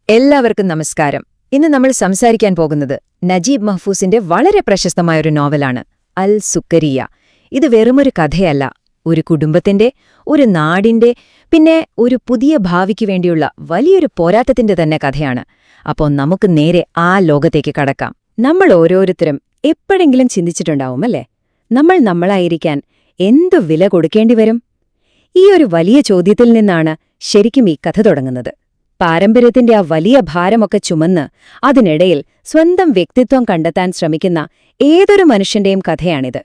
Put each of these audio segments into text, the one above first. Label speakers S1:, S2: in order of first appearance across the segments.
S1: എല്ലാവർക്കും നമസ്കാരം. ഇന്ന് നമ്മൾ സംസാരിക്കാൻ പോകുന്നത് നജീബ് മഹ്ഫൂസിന്റെ വളരെ പ്രശസ്തമായൊരു നോവലാണ് അൽ സുക്കരിയ. ഇത് വെറുമൊരു കഥയല്ല, ഒരു കുടുംബത്തിന്റെ, ഒരു നാടിന്റെ, പിന്നെ ഒരു പുതിയ ഭാവിക്ക് വേണ്ടിയുള്ള വലിയൊരു പോരാട്ടത്തിന്റെ തന്നെ കഥയാണ്. അപ്പോൾ നമുക്ക് നേരെ ആ ലോകത്തേക്ക് കടക്കാം. നമ്മൾ ഓരോരുത്തരും എപ്പോഴെങ്കിലും ചിന്തിച്ചിട്ടുണ്ടാവുമല്ലേ, നമ്മൾ നമ്മളായിരിക്കാൻ എന്തു വില കൊടുക്കേണ്ടി വരും? ഈ ഒരു വലിയ ചോദ്യത്തിൽ നിന്നാണ് ശരിക്കും ഈ കഥ തുടങ്ങുന്നത്. പാരമ്പര്യത്തിന്റെ ആ വലിയ ഭാരമൊക്കെ ചുമന്ന് അതിനിടയിൽ സ്വന്തം വ്യക്തിത്വം കണ്ടെത്താൻ ശ്രമിക്കുന്ന ഏതൊരു മനുഷ്യന്റെയും കഥയാണിത്.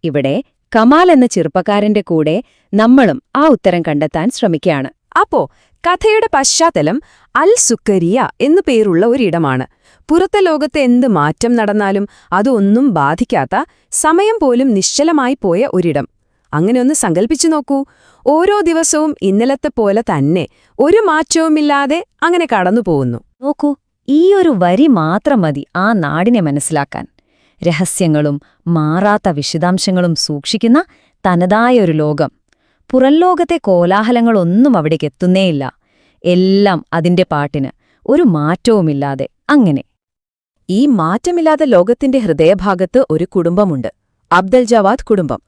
S1: ഇവിടെ കമാൽ എന്ന ചെറുപ്പക്കാരന്റെ കൂടെ നമ്മളും ആ ഉത്തരം കണ്ടെത്താൻ ശ്രമിക്കുകയാണ്.
S2: അപ്പോ കഥയുടെ പശ്ചാത്തലം അൽ സുക്കരിയ എന്നു പേരുള്ള ഒരിടമാണ്. പുറത്തെ ലോകത്ത് എന്ത് മാറ്റം നടന്നാലും അതൊന്നും ബാധിക്കാത്ത, സമയം പോലും നിശ്ചലമായി പോയ ഒരിടം. അങ്ങനെ ഒന്ന് സങ്കൽപ്പിച്ചു നോക്കൂ. ഓരോ ദിവസവും ഇന്നലത്തെ പോലെ തന്നെ, ഒരു മാറ്റവുമില്ലാതെ അങ്ങനെ കടന്നുപോകുന്നു.
S1: നോക്കൂ, ഈ ഒരു വരി മാത്രം മതി ആ നാടിനെ മനസ്സിലാക്കാൻ. രഹസ്യങ്ങളും മാറാത്ത വിശദാംശങ്ങളും സൂക്ഷിക്കുന്ന തനതായൊരു ലോകം. പുറംലോകത്തെ കോലാഹലങ്ങളൊന്നും അവിടേക്ക് എത്തുന്നേയില്ല. എല്ലാം അതിന്റെ പാട്ടിന്, ഒരു മാറ്റവുമില്ലാതെ അങ്ങനെ.
S2: ഈ മാറ്റമില്ലാത്ത ലോകത്തിന്റെ ഹൃദയഭാഗത്ത് ഒരു കുടുംബമുണ്ട്, അബ്ദൽ ജവാദ് കുടുംബം.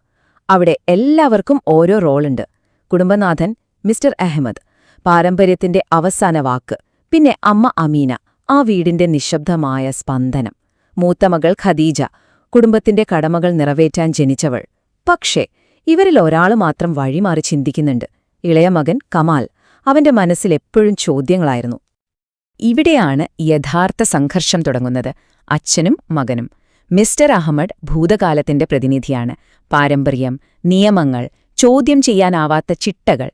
S2: അവിടെ എല്ലാവർക്കും ഓരോ റോളുണ്ട്. കുടുംബനാഥൻ മിസ്റ്റർ അഹമ്മദ്, പാരമ്പര്യത്തിന്റെ അവസാന വാക്ക്. പിന്നെ അമ്മ അമീന, ആ വീടിന്റെ നിശബ്ദമായ സ്പന്ദനം. മൂത്തമകൾ ഖദീജ, കുടുംബത്തിന്റെ കടമകൾ നിറവേറ്റാൻ ജനിച്ചവൾ. പക്ഷേ ഇവരിൽ ഒരാൾ മാത്രം വഴിമാറി ചിന്തിക്കുന്നുണ്ട്. ഇളയ മകൻ കമാൽ. അവന്റെ മനസ്സിൽ എപ്പോഴും ചോദ്യങ്ങളായിരുന്നു. ഇവിടെയാണ് യഥാർത്ഥ സംഘർഷം തുടങ്ങുന്നത്. അച്ഛനും മകനും. മിസ്റ്റർ അഹമ്മദ് ഭൂതകാലത്തിന്റെ പ്രതിനിധിയാണ്. പാരമ്പര്യം, നിയമങ്ങൾ, ചോദ്യം ചെയ്യാനാവാത്ത ചിട്ടകൾ.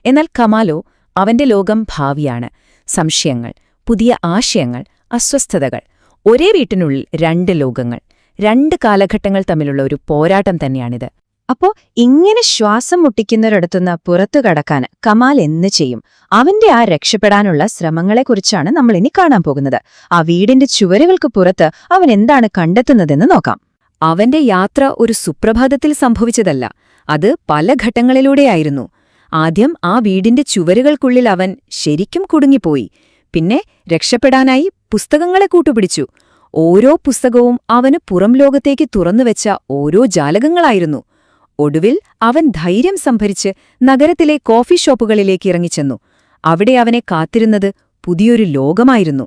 S2: എന്നാൽ കമാലോ, അവന്റെ ലോകം ഭാവിയാണ്. സംശയങ്ങൾ, പുതിയ ആശയങ്ങൾ, അസ്വസ്ഥതകൾ. ഒരേ വീട്ടിനുള്ളിൽ രണ്ട് ലോകങ്ങൾ, രണ്ട് കാലഘട്ടങ്ങൾ തമ്മിലുള്ള ഒരു പോരാട്ടം തന്നെയാണിത്.
S1: അപ്പോ ഇങ്ങനെ ശ്വാസം മുട്ടിക്കുന്നൊരിടത്തുനിന്ന് പുറത്തു കടക്കാൻ കമാൽ എന്ത് ചെയ്യും? അവന്റെ ആ രക്ഷപ്പെടാനുള്ള ശ്രമങ്ങളെക്കുറിച്ചാണ് നമ്മളിനി കാണാൻ പോകുന്നത്. ആ വീടിന്റെ ചുവരുകൾക്ക് പുറത്ത് അവൻ എന്താണ് കണ്ടെത്തുന്നതെന്ന് നോക്കാം. അവന്റെ യാത്ര ഒരു സുപ്രഭാതത്തിൽ സംഭവിച്ചതല്ല. അത് പല ഘട്ടങ്ങളിലൂടെയായിരുന്നു. ആദ്യം ആ വീടിന്റെ ചുവരുകൾക്കുള്ളിൽ അവൻ ശരിക്കും കുടുങ്ങിപ്പോയി. പിന്നെ രക്ഷപ്പെടാനായി പുസ്തകങ്ങളെ കൂട്ടുപിടിച്ചു. ഓരോ പുസ്തകവും അവന് പുറം ലോകത്തേക്ക് തുറന്നുവെച്ച ഓരോ ജാലകങ്ങളായിരുന്നു. ഒടുവിൽ അവൻ ധൈര്യം സംഭരിച്ച് നഗരത്തിലെ കോഫി ഷോപ്പുകളിലേക്ക് ഇറങ്ങിച്ചെന്നു. അവിടെ അവനെ കാത്തിരുന്നത് പുതിയൊരു ലോകമായിരുന്നു.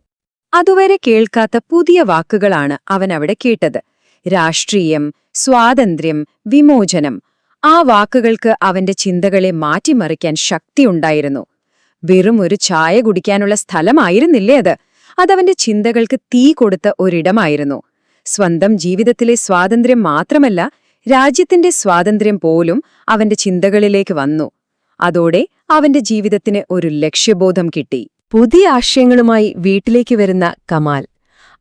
S1: അതുവരെ കേൾക്കാത്ത പുതിയ വാക്കുകളാണ് അവൻ അവിടെ കേട്ടത്. രാഷ്ട്രീയം, സ്വാതന്ത്ര്യം, വിമോചനം. ആ വാക്കുകൾക്ക് അവന്റെ ചിന്തകളെ മാറ്റിമറിക്കാൻ ശക്തിയുണ്ടായിരുന്നു. വെറും ഒരു ചായ കുടിക്കാനുള്ള സ്ഥലമായിരുന്നില്ലേ അത്. അതവന്റെ ചിന്തകൾക്ക് തീ കൊടുത്ത ഒരിടമായിരുന്നു. സ്വന്തം ജീവിതത്തിലെ സ്വാതന്ത്ര്യം മാത്രമല്ല, രാജ്യത്തിന്റെ സ്വാതന്ത്ര്യം പോലും അവന്റെ ചിന്തകളിലേക്ക് വന്നു. അതോടെ അവന്റെ ജീവിതത്തിന് ഒരു ലക്ഷ്യബോധം കിട്ടി. പുതിയ ആശയങ്ങളുമായി വീട്ടിലേക്ക് വരുന്ന കമാൽ.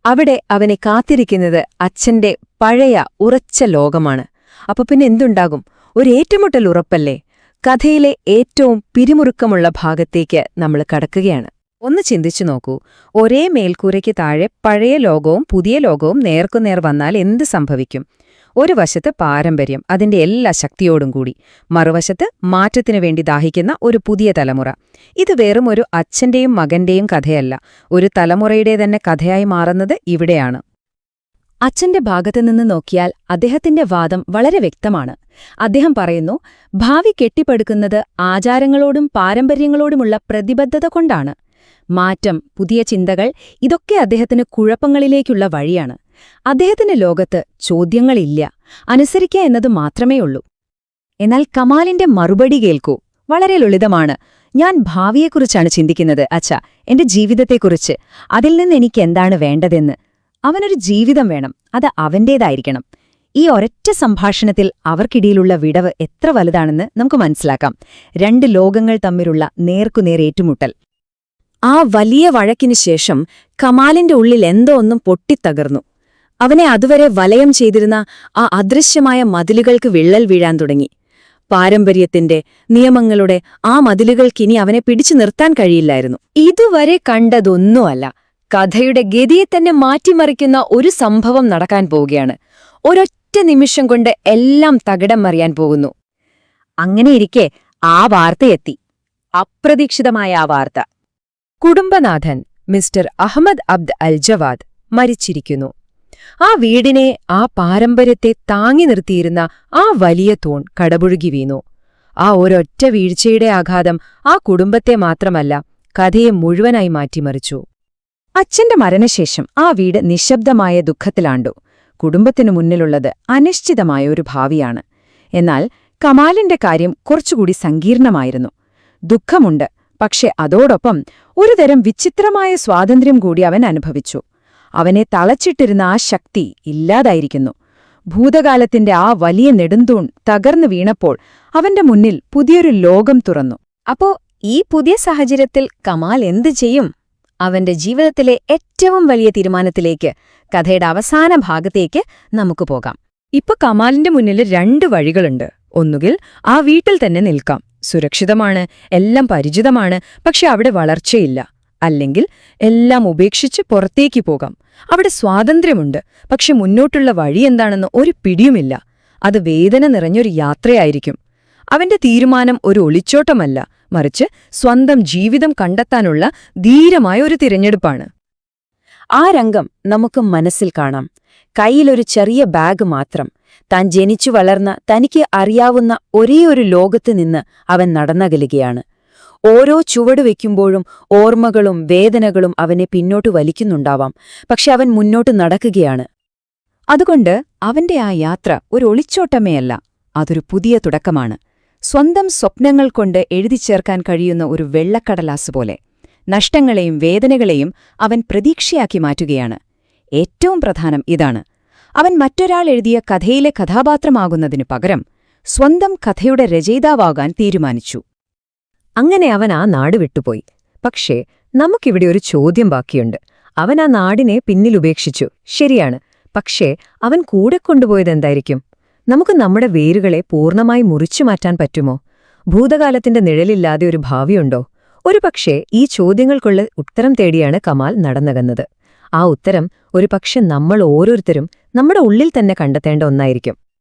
S1: അവിടെ അവനെ കാത്തിരിക്കുന്നത് അച്ഛന്റെ പഴയ ഉറച്ച ലോകമാണ്. അപ്പൊ പിന്നെ എന്തുണ്ടാകും? ഒരു ഏറ്റുമുട്ടൽ ഉറപ്പല്ലേ? കഥയിലെ ഏറ്റവും പിരിമുറുക്കമുള്ള ഭാഗത്തേക്ക് നമ്മൾ കടക്കുകയാണ്. ഒന്ന് ചിന്തിച്ചു നോക്കൂ, ഒരേ മേൽക്കൂരയ്ക്ക് താഴെ പഴയ ലോകവും പുതിയ ലോകവും നേർക്കുനേർ വന്നാൽ എന്ത് സംഭവിക്കും? ഒരു വശത്ത് പാരമ്പര്യം, അതിന്റെ എല്ലാ ശക്തിയോടും കൂടി. മറുവശത്ത് മാറ്റത്തിനു വേണ്ടി ദാഹിക്കുന്ന ഒരു പുതിയ തലമുറ. ഇത് വെറും ഒരു അച്ഛന്റെയും മകന്റെയും കഥയല്ല, ഒരു തലമുറയുടെ തന്നെ കഥയായി മാറുന്നത് ഇവിടെയാണ്. അച്ഛന്റെ ഭാഗത്തുനിന്ന് നോക്കിയാൽ അദ്ദേഹത്തിന്റെ വാദം വളരെ വ്യക്തമാണ്. അദ്ദേഹം പറയുന്നു, ഭാവി കെട്ടിപ്പടുക്കുന്നത് ആചാരങ്ങളോടും പാരമ്പര്യങ്ങളോടുമുള്ള പ്രതിബദ്ധത കൊണ്ടാണ്. മാറ്റം, പുതിയ ചിന്തകൾ, ഇതൊക്കെ അദ്ദേഹത്തിന് കുഴപ്പങ്ങളിലേക്കുള്ള വഴിയാണ്. അദ്ദേഹത്തിന്റെ ലോകത്ത് ചോദ്യങ്ങളില്ല, അനുസരിക്കുക എന്നത് മാത്രമേയുള്ളൂ. എന്നാൽ കമാലിന്റെ മറുപടി കേൾക്കൂ, വളരെ ലളിതമാണ്. ഞാൻ ഭാവിയെക്കുറിച്ചാണ് ചിന്തിക്കുന്നത് അച്ഛാ, എന്റെ ജീവിതത്തെക്കുറിച്ച്. അതിൽ നിന്ന് എനിക്കെന്താണ് വേണ്ടതെന്ന്. അവനൊരു ജീവിതം വേണം, അത് അവന്റേതായിരിക്കണം. ഈ ഒരൊറ്റ സംഭാഷണത്തിൽ അവർക്കിടയിലുള്ള വിടവ് എത്ര വലുതാണെന്ന് നമുക്ക് മനസ്സിലാക്കാം. രണ്ട് ലോകങ്ങൾ തമ്മിലുള്ള നേർക്കുനേർ ഏറ്റുമുട്ടൽ. ആ വലിയ വഴക്കിനു ശേഷം കമാലിന്റെ ഉള്ളിൽ എന്തോ ഒന്നും പൊട്ടിത്തകർന്നു. അവനെ അതുവരെ വലയം ചെയ്തിരുന്ന ആ അദൃശ്യമായ മതിലുകൾക്ക് വിള്ളൽ വീഴാൻ തുടങ്ങി. പാരമ്പര്യത്തിന്റെ, നിയമങ്ങളുടെ ആ മതിലുകൾക്കിനി അവനെ പിടിച്ചു നിർത്താൻ കഴിയില്ലായിരുന്നു. ഇതുവരെ കണ്ടതൊന്നുമല്ല, കഥയുടെ ഗതിയെ തന്നെ മാറ്റിമറിക്കുന്ന ഒരു സംഭവം നടക്കാൻ പോവുകയാണ്. ഒരൊറ്റ നിമിഷം കൊണ്ട് എല്ലാം തകിടം മറിയാൻ പോകുന്നു. അങ്ങനെയിരിക്കെ ആ വാർത്തയെത്തി. അപ്രതീക്ഷിതമായ ആ വാർത്ത. കുടുംബനാഥൻ
S2: മിസ്റ്റർ അഹമ്മദ് അബ്ദ് അൽ ജവാദ് മരിച്ചിരിക്കുന്നു. ആ വീടിനെ, ആ പാരമ്പര്യത്തെ താങ്ങി നിർത്തിയിരുന്ന ആ വലിയ തൂൺ കടപുഴുകി വീണു. ആ ഒരൊറ്റ വീഴ്ചയുടെ ആഘാതം ആ കുടുംബത്തെ മാത്രമല്ല, കഥയെ മുഴുവനായി മാറ്റിമറിച്ചു. അച്ഛന്റെ മരണശേഷം ആ വീട് നിശബ്ദമായ ദുഃഖത്തിലാണ്ടു. കുടുംബത്തിനു മുന്നിലുള്ളത് അനിശ്ചിതമായ ഒരു ഭാവിയാണ്. എന്നാൽ കമാലിന്റെ കാര്യം കുറച്ചുകൂടി സങ്കീർണമായിരുന്നു. ദുഃഖമുണ്ട്, പക്ഷെ അതോടൊപ്പം ഒരുതരം വിചിത്രമായ സ്വാതന്ത്ര്യം കൂടി അവൻ അനുഭവിച്ചു. അവനെ തളച്ചിട്ടിരുന്ന ആ ശക്തി ഇല്ലാതായിരിക്കുന്നു. ഭൂതകാലത്തിന്റെ ആ വലിയ നെടുന്തൂൺ തകർന്നു വീണപ്പോൾ അവന്റെ മുന്നിൽ പുതിയൊരു ലോകം തുറന്നു.
S1: അപ്പോ ഈ പുതിയ സാഹചര്യത്തിൽ കമാൽ എന്തു ചെയ്യും? അവന്റെ ജീവിതത്തിലെ ഏറ്റവും വലിയ തീരുമാനത്തിലേക്ക്, കഥയുടെ അവസാന ഭാഗത്തേക്ക് നമുക്ക് പോകാം.
S2: ഇപ്പൊ കമാലിന്റെ മുന്നിൽ 2 വഴികളുണ്ട്. ഒന്നുകിൽ ആ വീട്ടിൽ തന്നെ നിൽക്കാം, സുരക്ഷിതമാണ്, എല്ലാം പരിചിതമാണ്, പക്ഷെ അവിടെ വളർച്ചയില്ല. അല്ലെങ്കിൽ എല്ലാം ഉപേക്ഷിച്ച് പുറത്തേക്ക് പോകാം. അവിടെ സ്വാതന്ത്ര്യമുണ്ട്, പക്ഷെ മുന്നോട്ടുള്ള വഴി എന്താണെന്ന് ഒരു പിടിയുമില്ല. അത് വേദന നിറഞ്ഞൊരു യാത്രയായിരിക്കും. അവന്റെ തീരുമാനം ഒരു ഒളിച്ചോട്ടമല്ല, മറിച്ച് സ്വന്തം ജീവിതം കണ്ടെത്താനുള്ള ധീരമായ ഒരു തിരഞ്ഞെടുപ്പാണ്.
S1: ആ രംഗം നമുക്ക് മനസ്സിൽ കാണാം. കയ്യിലൊരു ചെറിയ ബാഗ് മാത്രം. താൻ ജനിച്ചു വളർന്ന, തനിക്ക് അറിയാവുന്ന ഒരേയൊരു ലോകത്ത് നിന്ന് അവൻ നടന്നകലുകയാണ്. ഓരോ ചുവട് വയ്ക്കുമ്പോഴും ഓർമ്മകളും വേദനകളും അവനെ പിന്നോട്ട് വലിക്കുന്നുണ്ടാവാം. പക്ഷെ അവൻ മുന്നോട്ട് നടക്കുകയാണ്. അതുകൊണ്ട് അവന്റെ ആ യാത്ര ഒരു ഒളിച്ചോട്ടമേയല്ല, അതൊരു പുതിയ തുടക്കമാണ്. സ്വന്തം സ്വപ്നങ്ങൾ കൊണ്ട് എഴുതിച്ചേർക്കാൻ കഴിയുന്ന ഒരു വെള്ളക്കടലാസ് പോലെ. നഷ്ടങ്ങളെയും വേദനകളെയും അവൻ പ്രതീക്ഷയാക്കി മാറ്റുകയാണ്. ഏറ്റവും പ്രധാനം ഇതാണ്: അവൻ മറ്റൊരാൾ എഴുതിയ കഥയിലെ കഥാപാത്രമാകുന്നതിനു പകരം സ്വന്തം കഥയുടെ രചയിതാവാകാൻ തീരുമാനിച്ചു. അങ്ങനെ അവൻ ആ നാട് വിട്ടുപോയി. പക്ഷേ നമുക്കിവിടെ ഒരു ചോദ്യം ബാക്കിയുണ്ട്. അവൻ ആ നാടിനെ പിന്നിലുപേക്ഷിച്ചു, ശരിയാണ്. പക്ഷേ അവൻ കൂടെ കൊണ്ടുപോയതെന്തായിരിക്കും? നമുക്ക് നമ്മുടെ വേരുകളെ പൂർണ്ണമായി മുറിച്ചു മാറ്റാൻ പറ്റുമോ? ഭൂതകാലത്തിന്റെ നിഴലില്ലാതെ ഒരു ഭാവിയുണ്ടോ? ഒരുപക്ഷേ ഈ ചോദ്യങ്ങൾക്കുള്ള ഉത്തരം തേടിയാണ് കമാൽ നടന്നകന്നത്. ആ ഉത്തരം ഒരുപക്ഷെ നമ്മൾ ഓരോരുത്തരും നമ്മുടെ ഉള്ളിൽ തന്നെ കണ്ടെത്തേണ്ട ഒന്നായിരിക്കും.